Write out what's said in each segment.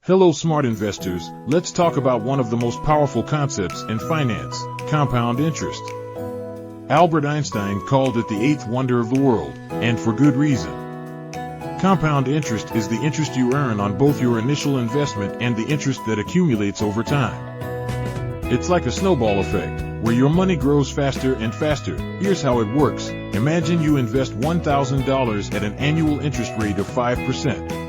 Hello smart investors, let's talk about one of the most powerful concepts in finance, compound interest. Albert Einstein called it the eighth wonder of the world, and for good reason. Compound interest is the interest you earn on both your initial investment and the interest that accumulates over time. It's like a snowball effect, where your money grows faster and faster. Here's how it works. Imagine you invest $1,000 at an annual interest rate of 5%.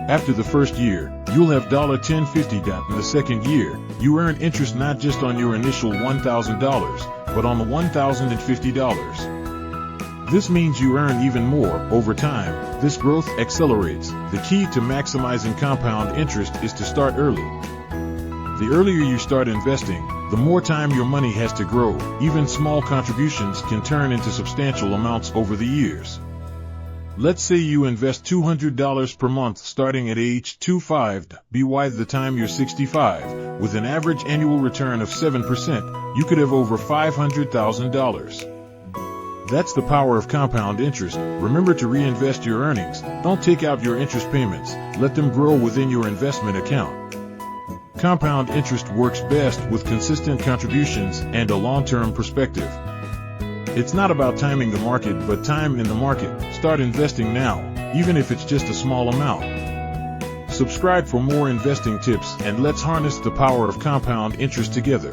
After the first year, you'll have $1050. In the second year, you earn interest not just on your initial $1,000, but on the $1,050. This means you earn even more over time. This growth accelerates. The key to maximizing compound interest is to start early. The earlier you start investing, the more time your money has to grow. Even small contributions can turn into substantial amounts over the years. Let's say you invest $200 per month starting at age 25. By the time you're 65, with an average annual return of 7%, you could have over $500,000. That's the power of compound interest. Remember to reinvest your earnings. Don't take out your interest payments. Let them grow within your investment account. Compound interest works best with consistent contributions and a long-term perspective. It's not about timing the market, but time in the market. Start investing now, even if it's just a small amount. Subscribe for more investing tips, and let's harness the power of compound interest together.